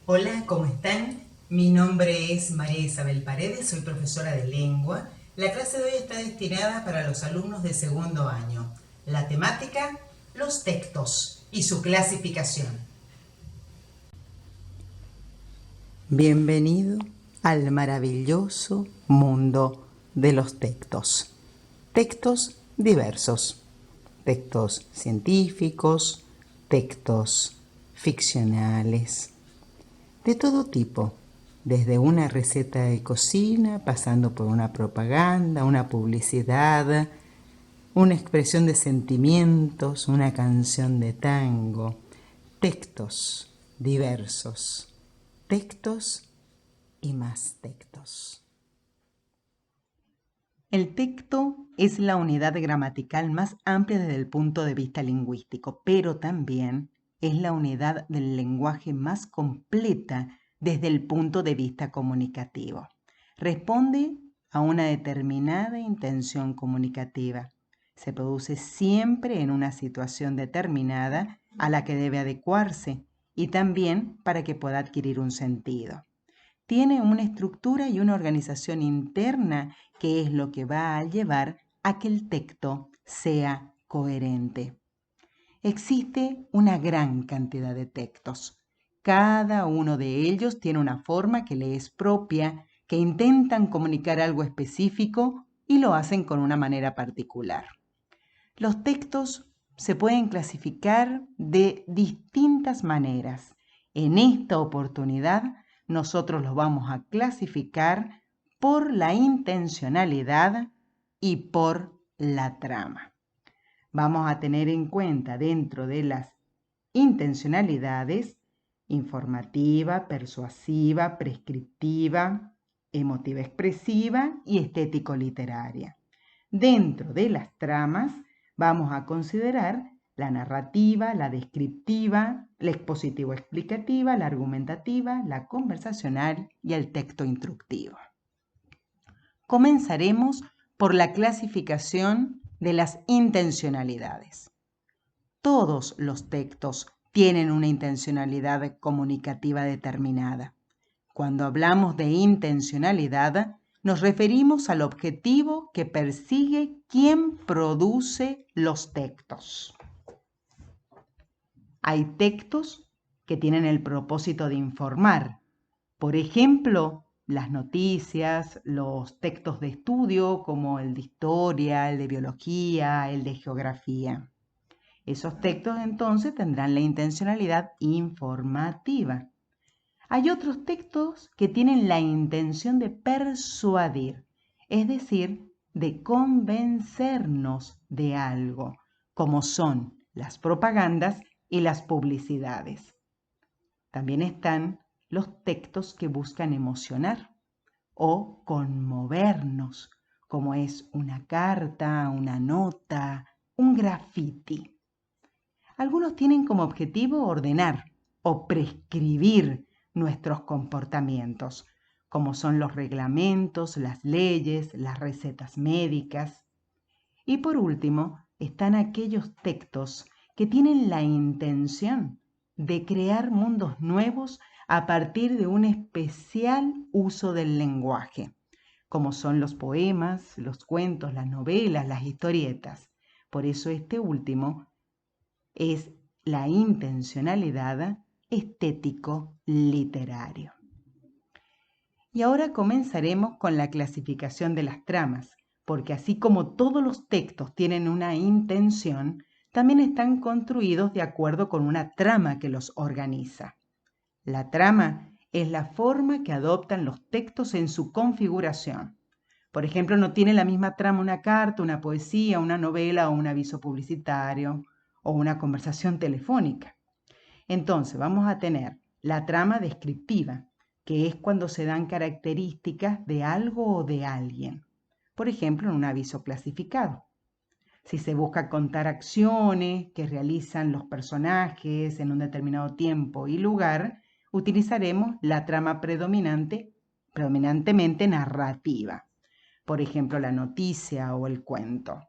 Hola, ¿cómo están? Mi nombre es María Isabel Paredes, soy profesora de lengua. La clase de hoy está destinada para los alumnos de segundo año. La temática, los textos y su clasificación. Bienvenido al maravilloso mundo de los textos. Textos diversos. Textos científicos, textos ficcionales, de todo tipo, desde una receta de cocina, pasando por una propaganda, una publicidad, una expresión de sentimientos, una canción de tango, textos diversos, textos y más textos. El texto es la unidad gramatical más amplia desde el punto de vista lingüístico, pero también es la unidad del lenguaje más completa desde el punto de vista comunicativo. Responde a una determinada intención comunicativa. Se produce siempre en una situación determinada a la que debe adecuarse y también para que pueda adquirir un sentido. Tiene una estructura y una organización interna que es lo que va a llevar a que el texto sea coherente. Existe una gran cantidad de textos. Cada uno de ellos tiene una forma que le es propia, que intentan comunicar algo específico y lo hacen con una manera particular. Los textos se pueden clasificar de distintas maneras. En esta oportunidad, nosotros los vamos a clasificar por la intencionalidad y por la trama. Vamos a tener en cuenta dentro de las intencionalidades informativa, persuasiva, prescriptiva, emotiva expresiva y estético-literaria. Dentro de las tramas vamos a considerar la narrativa, la descriptiva, la expositivo-explicativa, la argumentativa, la conversacional y el texto instructivo. Comenzaremos por la clasificación de las intencionalidades. Todos los textos tienen una intencionalidad comunicativa determinada. Cuando hablamos de intencionalidad, nos referimos al objetivo que persigue quien produce los textos. Hay textos que tienen el propósito de informar. Por ejemplo, las noticias, los textos de estudio como el de historia, el de biología, el de geografía. Esos textos entonces tendrán la intencionalidad informativa. Hay otros textos que tienen la intención de persuadir, es decir, de convencernos de algo, como son las propagandas y las publicidades. También están los textos que buscan emocionar o conmovernos, como es una carta, una nota, un graffiti. Algunos tienen como objetivo ordenar o prescribir nuestros comportamientos, como son los reglamentos, las leyes, las recetas médicas. Y por último, están aquellos textos que tienen la intención de crear mundos nuevos a partir de un especial uso del lenguaje, como son los poemas, los cuentos, las novelas, las historietas. Por eso este último es la intencionalidad estético-literario. Y ahora comenzaremos con la clasificación de las tramas, porque así como todos los textos tienen una intención, también están construidos de acuerdo con una trama que los organiza. La trama es la forma que adoptan los textos en su configuración. Por ejemplo, no tiene la misma trama una carta, una poesía, una novela o un aviso publicitario o una conversación telefónica. Entonces, vamos a tener la trama descriptiva, que es cuando se dan características de algo o de alguien. Por ejemplo, en un aviso clasificado. Si se busca contar acciones que realizan los personajes en un determinado tiempo y lugar, utilizaremos la trama predominantemente narrativa. Por ejemplo, la noticia o el cuento.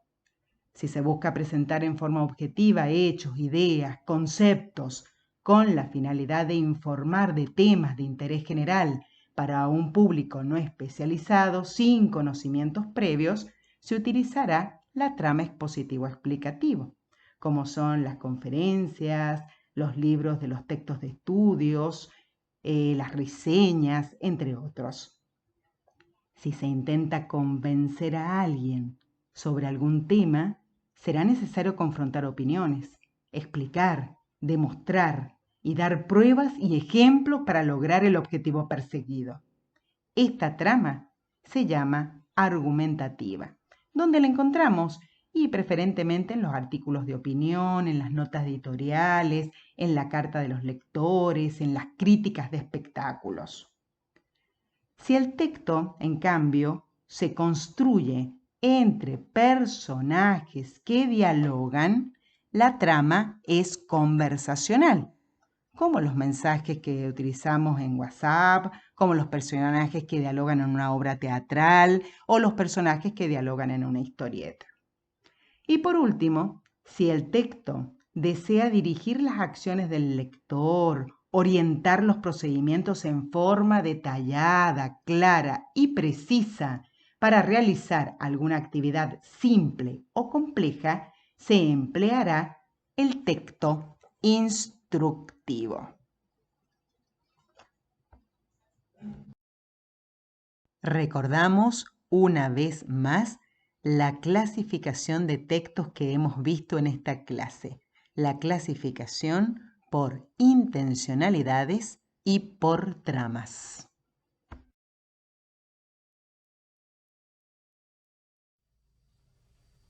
Si se busca presentar en forma objetiva hechos, ideas, conceptos con la finalidad de informar de temas de interés general para un público no especializado sin conocimientos previos, se utilizará la trama expositivo-explicativo, como son las conferencias, los libros de los textos de estudios, las reseñas, entre otros. Si se intenta convencer a alguien sobre algún tema, será necesario confrontar opiniones, explicar, demostrar y dar pruebas y ejemplos para lograr el objetivo perseguido. Esta trama se llama argumentativa, donde la encontramos y preferentemente en los artículos de opinión, en las notas editoriales, en la carta de los lectores, en las críticas de espectáculos. Si el texto, en cambio, se construye entre personajes que dialogan, la trama es conversacional, como los mensajes que utilizamos en WhatsApp, como los personajes que dialogan en una obra teatral o los personajes que dialogan en una historieta. Y por último, si el texto desea dirigir las acciones del lector, orientar los procedimientos en forma detallada, clara y precisa para realizar alguna actividad simple o compleja, se empleará el texto instructivo. Recordamos una vez más la clasificación de textos que hemos visto en esta clase, la clasificación por intencionalidades y por tramas.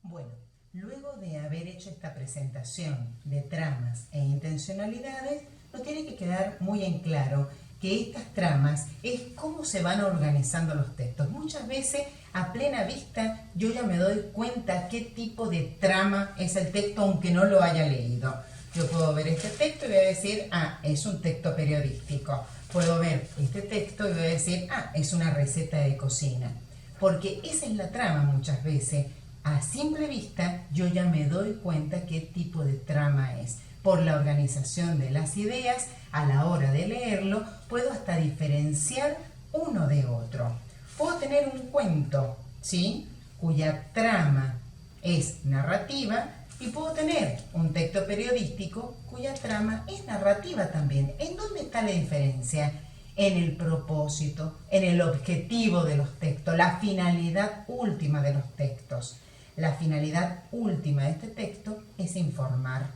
Bueno, luego de haber hecho esta presentación de tramas e intencionalidades, nos tiene que quedar muy en claro que estas tramas es cómo se van organizando los textos. Muchas veces a plena vista yo ya me doy cuenta qué tipo de trama es el texto aunque no lo haya leído. Yo puedo ver este texto y voy a decir, es un texto periodístico. Puedo ver este texto y voy a decir, es una receta de cocina. Porque esa es la trama muchas veces. A simple vista yo ya me doy cuenta qué tipo de trama es. Por la organización de las ideas, a la hora de leerlo, puedo hasta diferenciar uno de otro. Puedo tener un cuento, ¿sí?, cuya trama es narrativa, y puedo tener un texto periodístico cuya trama es narrativa también. ¿En dónde está la diferencia? En el propósito, en el objetivo de los textos, la finalidad última de los textos. La finalidad última de este texto es informar.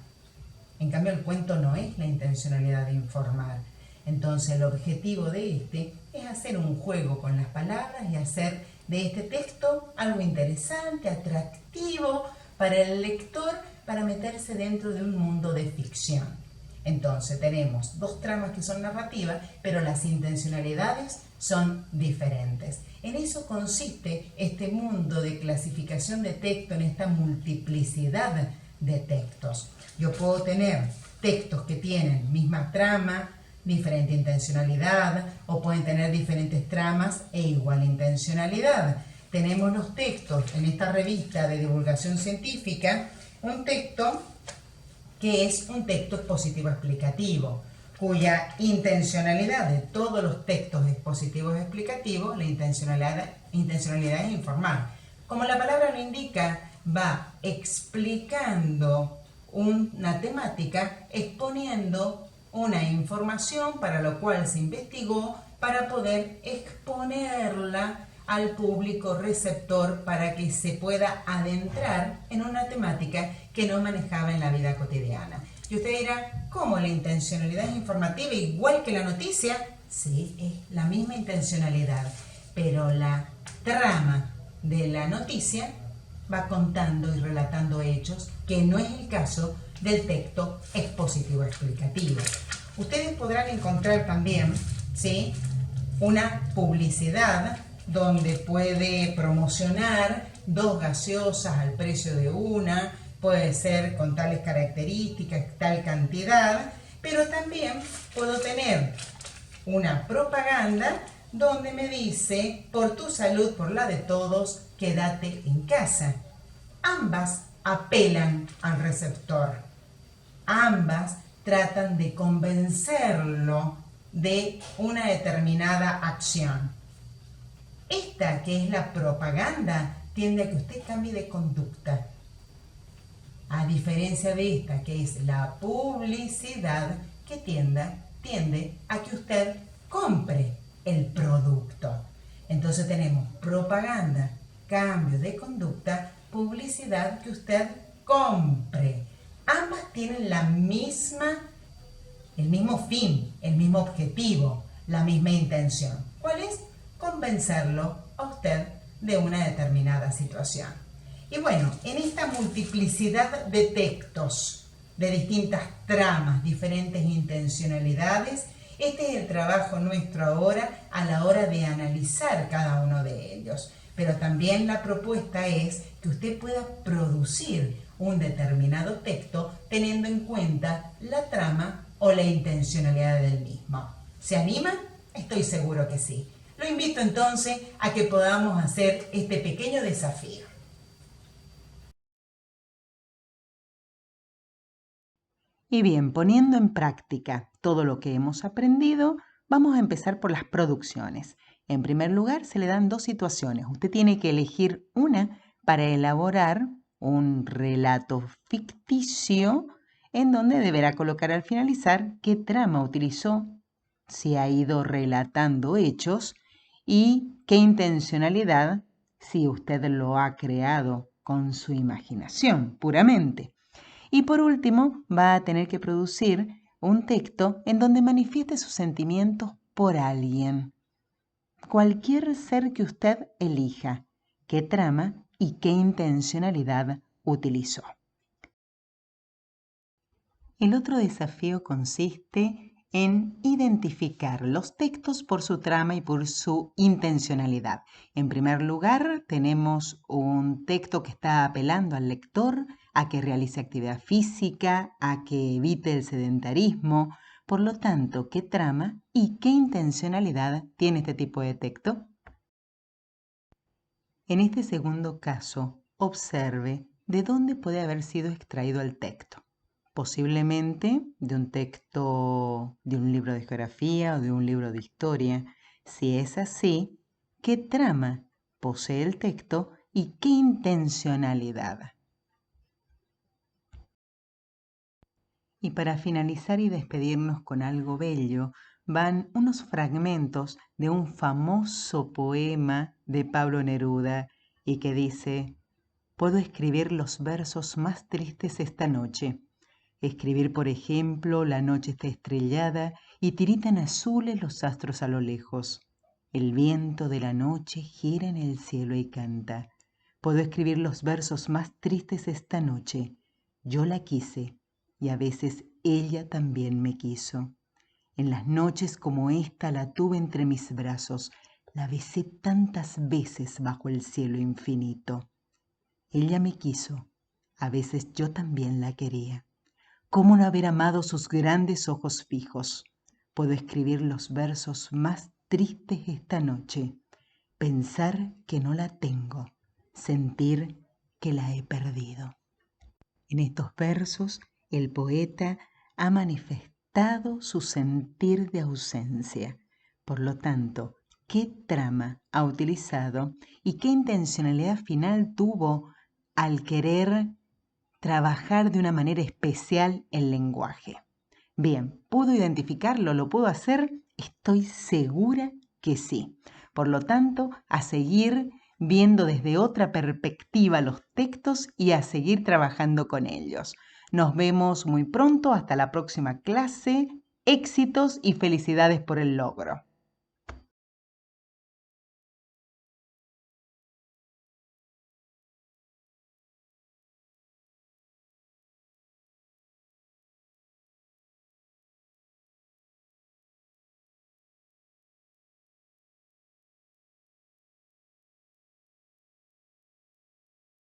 En cambio, el cuento no es la intencionalidad de informar. Entonces, el objetivo de este es hacer un juego con las palabras y hacer de este texto algo interesante, atractivo para el lector, para meterse dentro de un mundo de ficción. Entonces, tenemos dos tramas que son narrativas, pero las intencionalidades son diferentes. En eso consiste este mundo de clasificación de texto, en esta multiplicidad de textos. Yo puedo tener textos que tienen misma trama, diferente intencionalidad, o pueden tener diferentes tramas e igual intencionalidad. Tenemos los textos en esta revista de divulgación científica, un texto que es un texto expositivo explicativo, cuya intencionalidad de todos los textos expositivos explicativos, la intencionalidad es informar. Como la palabra lo indica, va explicando una temática, exponiendo una información para lo cual se investigó, para poder exponerla al público receptor para que se pueda adentrar en una temática que no manejaba en la vida cotidiana. Y usted dirá, ¿cómo la intencionalidad es informativa igual que la noticia? Sí, es la misma intencionalidad, pero la trama de la noticia va contando y relatando hechos, que no es el caso del texto expositivo explicativo. Ustedes podrán encontrar también, ¿sí?, una publicidad donde puede promocionar 2 gaseosas al precio de una, puede ser con tales características, tal cantidad, pero también puedo tener una propaganda donde me dice, por tu salud, por la de todos, quédate en casa. Ambas apelan al receptor. Ambas tratan de convencerlo de una determinada acción. Esta, que es la propaganda, tiende a que usted cambie de conducta. A diferencia de esta, que es la publicidad, que tiende a que usted compre el producto. Entonces tenemos propaganda, cambio de conducta, publicidad, que usted compre. Ambas tienen el mismo fin, el mismo objetivo, la misma intención. ¿Cuál es? Convencerlo a usted de una determinada situación. Y bueno, en esta multiplicidad de textos, de distintas tramas, diferentes intencionalidades, este es el trabajo nuestro ahora a la hora de analizar cada uno de ellos. Pero también la propuesta es que usted pueda producir un determinado texto teniendo en cuenta la trama o la intencionalidad del mismo. ¿Se anima? Estoy seguro que sí. Lo invito entonces a que podamos hacer este pequeño desafío. Y bien, poniendo en práctica todo lo que hemos aprendido, vamos a empezar por las producciones. En primer lugar, se le dan dos situaciones. Usted tiene que elegir una para elaborar un relato ficticio en donde deberá colocar al finalizar qué trama utilizó, si ha ido relatando hechos y qué intencionalidad, si usted lo ha creado con su imaginación puramente. Y por último, va a tener que producir un texto en donde manifieste sus sentimientos por alguien. Cualquier ser que usted elija, qué trama y qué intencionalidad utilizó. El otro desafío consiste en identificar los textos por su trama y por su intencionalidad. En primer lugar, tenemos un texto que está apelando al lector a que realice actividad física, a que evite el sedentarismo. Por lo tanto, ¿qué trama y qué intencionalidad tiene este tipo de texto? En este segundo caso, observe de dónde puede haber sido extraído el texto. Posiblemente de un texto de un libro de geografía o de un libro de historia. Si es así, ¿qué trama posee el texto y qué intencionalidad? Y para finalizar y despedirnos con algo bello, van unos fragmentos de un famoso poema de Pablo Neruda y que dice: puedo escribir los versos más tristes esta noche. Escribir, por ejemplo, la noche está estrellada y tiritan azules los astros a lo lejos. El viento de la noche gira en el cielo y canta. Puedo escribir los versos más tristes esta noche. Yo la quise y a veces ella también me quiso. En las noches como esta la tuve entre mis brazos, la besé tantas veces bajo el cielo infinito. Ella me quiso, a veces yo también la quería. ¿Cómo no haber amado sus grandes ojos fijos? Puedo escribir los versos más tristes esta noche, pensar que no la tengo, sentir que la he perdido. En estos versos, el poeta ha manifestado su sentir de ausencia. Por lo tanto, ¿qué trama ha utilizado y qué intencionalidad final tuvo al querer trabajar de una manera especial el lenguaje? Bien, ¿pudo identificarlo? ¿Lo pudo hacer? Estoy segura que sí. Por lo tanto, a seguir viendo desde otra perspectiva los textos y a seguir trabajando con ellos. Nos vemos muy pronto. Hasta la próxima clase. Éxitos y felicidades por el logro.